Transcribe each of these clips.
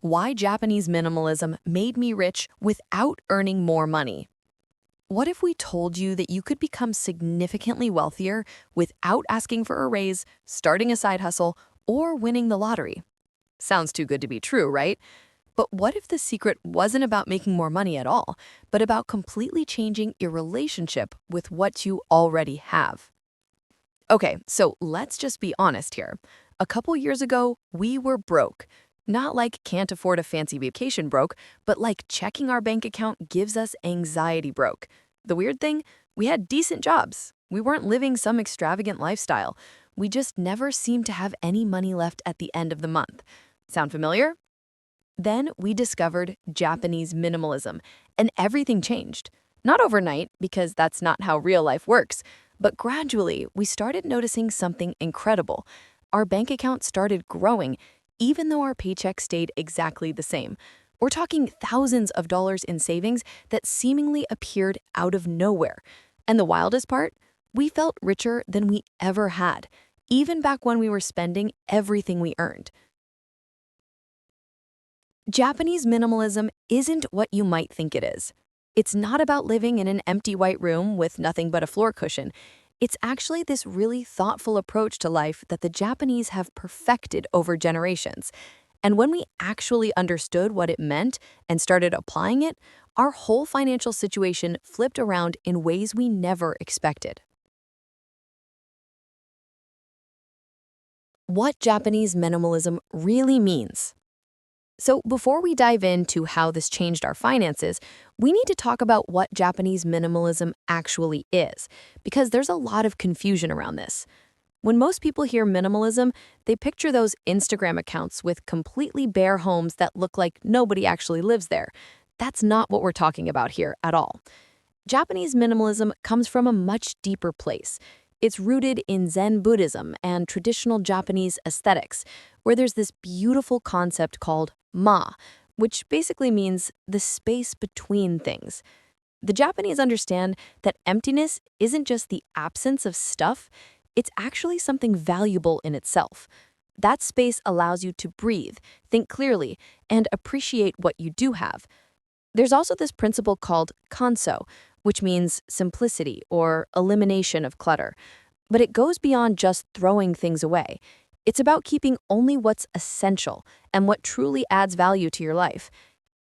Why Japanese minimalism made me rich without earning more money. What if we told you that you could become significantly wealthier without asking for a raise, starting a side hustle, or winning the lottery? Sounds too good to be true, right? But what if the secret wasn't about making more money at all, but about completely changing your relationship with what you already have? Okay, so let's just be honest here. A couple years ago, we were broke. Not like can't afford a fancy vacation broke, but like checking our bank account gives us anxiety broke. The weird thing, we had decent jobs. We weren't living some extravagant lifestyle. We just never seemed to have any money left at the end of the month. Sound familiar? Then we discovered Japanese minimalism, and everything changed. Not overnight, because that's not how real life works, but gradually we started noticing something incredible. Our bank account started growing, even though our paycheck stayed exactly the same. We're talking thousands of dollars in savings that seemingly appeared out of nowhere. And the wildest part? We felt richer than we ever had, even back when we were spending everything we earned. Japanese minimalism isn't what you might think it is. It's not about living in an empty white room with nothing but a floor cushion. It's actually this really thoughtful approach to life that the Japanese have perfected over generations. And when we actually understood what it meant and started applying it, our whole financial situation flipped around in ways we never expected. What Japanese minimalism really means. So before we dive into how this changed our finances, we need to talk about what Japanese minimalism actually is, because there's a lot of confusion around this. When most people hear minimalism, they picture those Instagram accounts with completely bare homes that look like nobody actually lives there. That's not what we're talking about here at all. Japanese minimalism comes from a much deeper place. It's rooted in Zen Buddhism and traditional Japanese aesthetics, where there's this beautiful concept called which basically means the space between things. The Japanese understand that emptiness isn't just the absence of stuff, it's actually something valuable in itself. That space allows you to breathe, think clearly, and appreciate what you do have. There's also this principle called kanso, which means simplicity or elimination of clutter. But it goes beyond just throwing things away. It's about keeping only what's essential and what truly adds value to your life.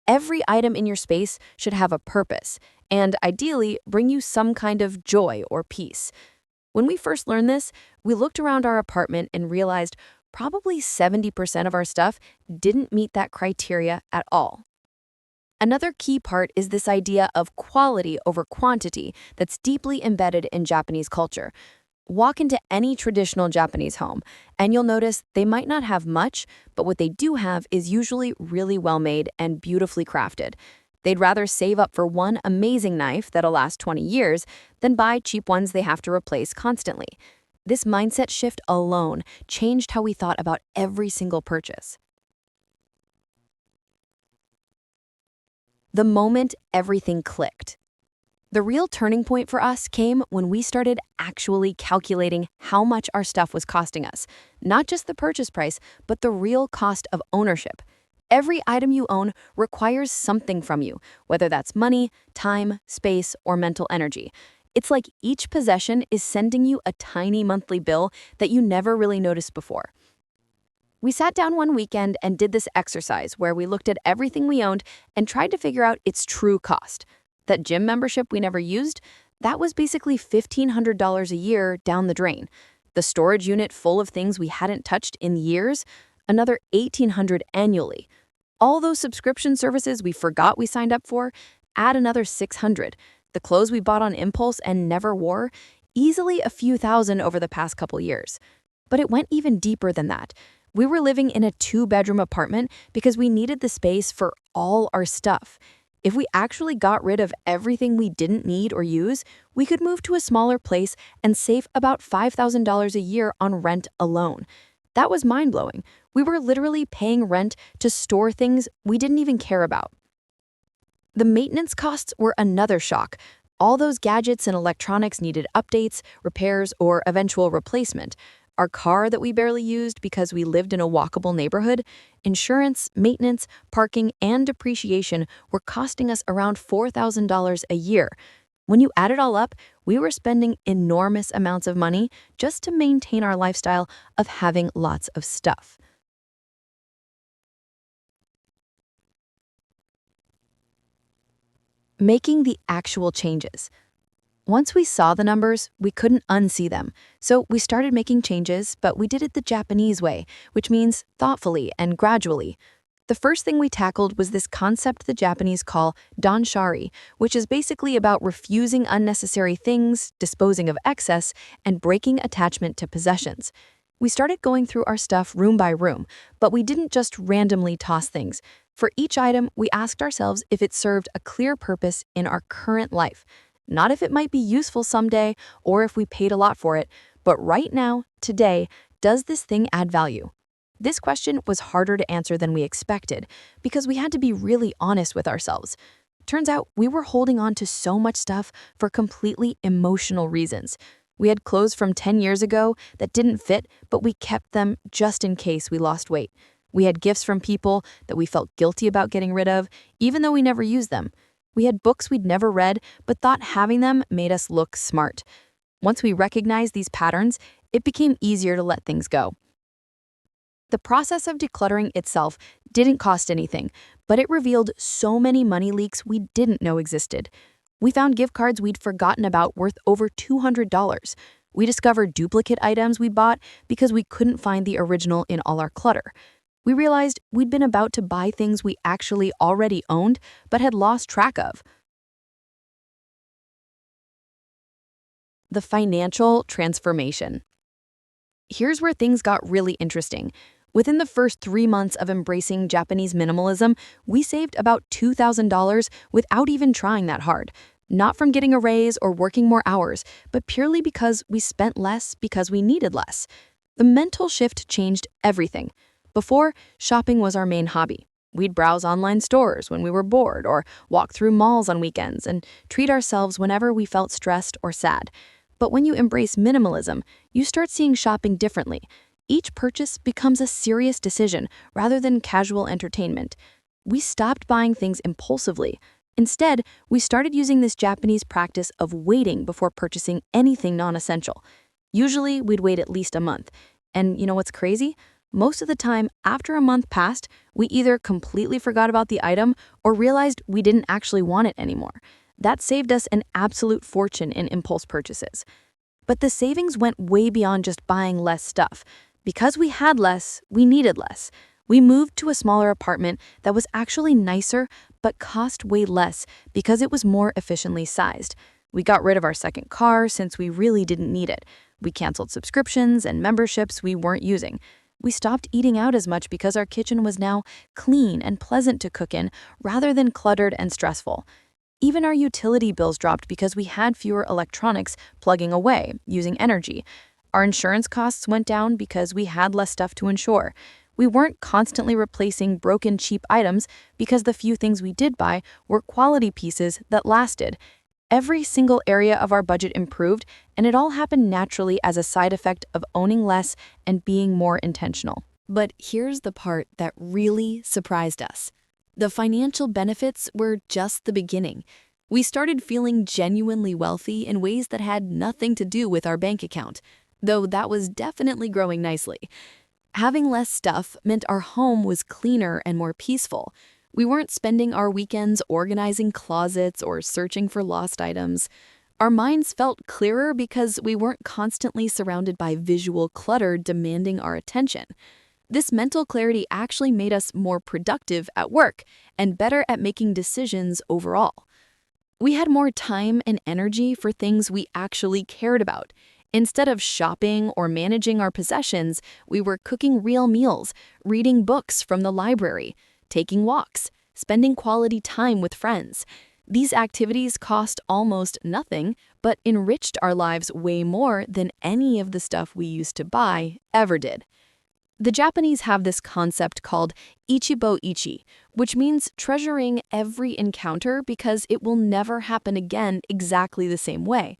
Every item in your space should have a purpose and ideally bring you some kind of joy or peace. When we first learned this, we looked around our apartment and realized probably 70% of our stuff didn't meet that criteria at all. Another key part is this idea of quality over quantity that's deeply embedded in Japanese culture. Walk into any traditional Japanese home, and you'll notice they might not have much, but what they do have is usually really well made and beautifully crafted. They'd rather save up for one amazing knife that'll last 20 years than buy cheap ones they have to replace constantly. This mindset shift alone changed how we thought about every single purchase. The moment everything clicked. The real turning point for us came when we started actually calculating how much our stuff was costing us. Not just the purchase price, but the real cost of ownership. Every item you own requires something from you, whether that's money, time, space, or mental energy. It's like each possession is sending you a tiny monthly bill that you never really noticed before. We sat down one weekend and did this exercise where we looked at everything we owned and tried to figure out its true cost. That gym membership we never used, that was basically $1,500 a year down the drain. The storage unit full of things we hadn't touched in years, another $1,800 annually. All those subscription services we forgot we signed up for, add another $600. The clothes we bought on impulse and never wore, easily a few thousand over the past couple years. But it went even deeper than that. We were living in a 2-bedroom apartment because we needed the space for all our stuff. If we actually got rid of everything we didn't need or use, we could move to a smaller place and save about $5,000 a year on rent alone. That was mind-blowing. We were literally paying rent to store things we didn't even care about. The maintenance costs were another shock. All those gadgets and electronics needed updates, repairs, or eventual replacement. our car that we barely used because we lived in a walkable neighborhood, insurance, maintenance, parking, and depreciation were costing us around $4,000 a year. When you add it all up, we were spending enormous amounts of money just to maintain our lifestyle of having lots of stuff. Making the actual changes. Once we saw the numbers, we couldn't unsee them. So we started making changes, but we did it the Japanese way, which means thoughtfully and gradually. The first thing we tackled was this concept the Japanese call Danshari, which is basically about refusing unnecessary things, disposing of excess, and breaking attachment to possessions. We started going through our stuff room by room, but we didn't just randomly toss things. For each item, we asked ourselves if it served a clear purpose in our current life. Not if it might be useful someday or if we paid a lot for it, but right now, today, does this thing add value? This question was harder to answer than we expected because we had to be really honest with ourselves. Turns out we were holding on to so much stuff for completely emotional reasons. We had clothes from 10 years ago that didn't fit, but we kept them just in case we lost weight. We had gifts from people that we felt guilty about getting rid of, even though we never used them. We had books we'd never read, but thought having them made us look smart. Once we recognized these patterns, it became easier to let things go. The process of decluttering itself didn't cost anything, but it revealed so many money leaks we didn't know existed. We found gift cards we'd forgotten about worth over $200. We discovered duplicate items we bought because we couldn't find the original in all our clutter. We realized we'd been about to buy things we actually already owned but had lost track of. The financial transformation. Here's where things got really interesting. Within the first 3 months of embracing Japanese minimalism, we saved about $2,000 without even trying that hard. Not from getting a raise or working more hours, but purely because we spent less because we needed less. The mental shift changed everything. Before, shopping was our main hobby. We'd browse online stores when we were bored or walk through malls on weekends and treat ourselves whenever we felt stressed or sad. But when you embrace minimalism, you start seeing shopping differently. Each purchase becomes a serious decision rather than casual entertainment. We stopped buying things impulsively. Instead, we started using this Japanese practice of waiting before purchasing anything non-essential. Usually, we'd wait at least a month. And you know what's crazy? Most of the time, after a month passed, we either completely forgot about the item or realized we didn't actually want it anymore. That saved us an absolute fortune in impulse purchases. But the savings went way beyond just buying less stuff. Because we had less, we needed less. We moved to a smaller apartment that was actually nicer but cost way less because it was more efficiently sized. We got rid of our second car since we really didn't need it. We canceled subscriptions and memberships we weren't using. We stopped eating out as much because our kitchen was now clean and pleasant to cook in rather than cluttered and stressful. Even our utility bills dropped because we had fewer electronics plugging away, using energy. Our insurance costs went down because we had less stuff to insure. We weren't constantly replacing broken cheap items because the few things we did buy were quality pieces that lasted. Every single area of our budget improved, and it all happened naturally as a side effect of owning less and being more intentional. But here's the part that really surprised us. The financial benefits were just the beginning. We started feeling genuinely wealthy in ways that had nothing to do with our bank account, though that was definitely growing nicely. Having less stuff meant our home was cleaner and more peaceful. We weren't spending our weekends organizing closets or searching for lost items. Our minds felt clearer because we weren't constantly surrounded by visual clutter demanding our attention. This mental clarity actually made us more productive at work and better at making decisions overall. We had more time and energy for things we actually cared about. Instead of shopping or managing our possessions, we were cooking real meals, reading books from the library, taking walks, spending quality time with friends. These activities cost almost nothing, but enriched our lives way more than any of the stuff we used to buy ever did. The Japanese have this concept called ichibo ichi, which means treasuring every encounter because it will never happen again exactly the same way.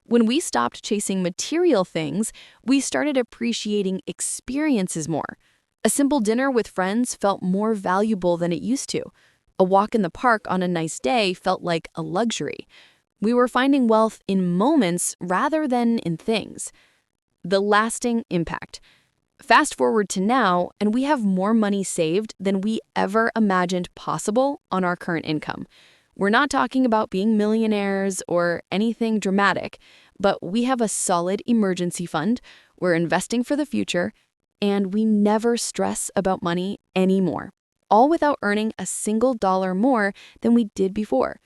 When we stopped chasing material things, we started appreciating experiences more. A simple dinner with friends felt more valuable than it used to. A walk in the park on a nice day felt like a luxury. We were finding wealth in moments rather than in things. The lasting impact. Fast forward to now, and we have more money saved than we ever imagined possible on our current income. We're not talking about being millionaires or anything dramatic, but we have a solid emergency fund, we're investing for the future, and we never stress about money anymore, all without earning a single dollar more than we did before.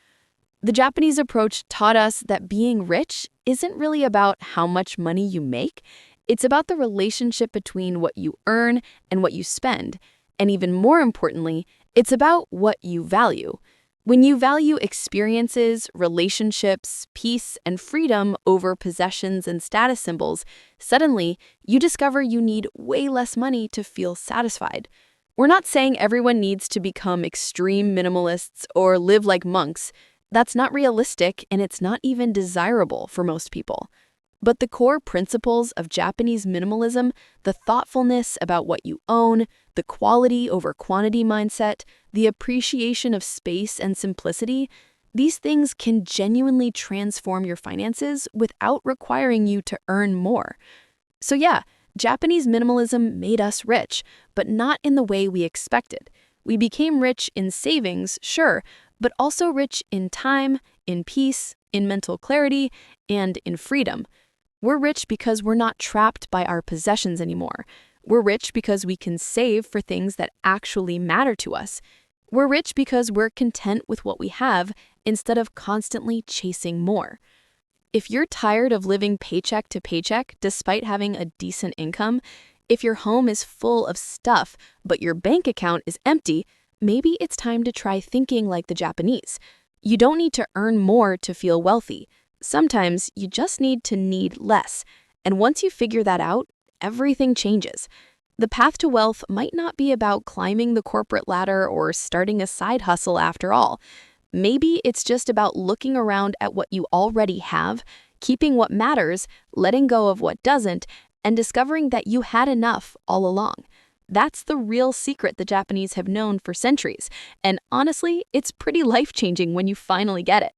The Japanese approach taught us that being rich isn't really about how much money you make. It's about the relationship between what you earn and what you spend. And even more importantly, it's about what you value. When you value experiences, relationships, peace, and freedom over possessions and status symbols, suddenly you discover you need way less money to feel satisfied. We're not saying everyone needs to become extreme minimalists or live like monks. That's not realistic, and it's not even desirable for most people. But the core principles of Japanese minimalism, the thoughtfulness about what you own, the quality over quantity mindset, the appreciation of space and simplicity, these things can genuinely transform your finances without requiring you to earn more. So yeah, Japanese minimalism made us rich, but not in the way we expected. We became rich in savings, sure, but also rich in time, in peace, in mental clarity, and in freedom. We're rich because we're not trapped by our possessions anymore. We're rich because we can save for things that actually matter to us. We're rich because we're content with what we have instead of constantly chasing more. If you're tired of living paycheck to paycheck despite having a decent income, if your home is full of stuff but your bank account is empty, maybe it's time to try thinking like the Japanese. You don't need to earn more to feel wealthy. Sometimes you just need less. And once you figure that out, everything changes. The path to wealth might not be about climbing the corporate ladder or starting a side hustle after all. Maybe it's just about looking around at what you already have, keeping what matters, letting go of what doesn't, and discovering that you had enough all along. That's the real secret the Japanese have known for centuries. And honestly, it's pretty life-changing when you finally get it.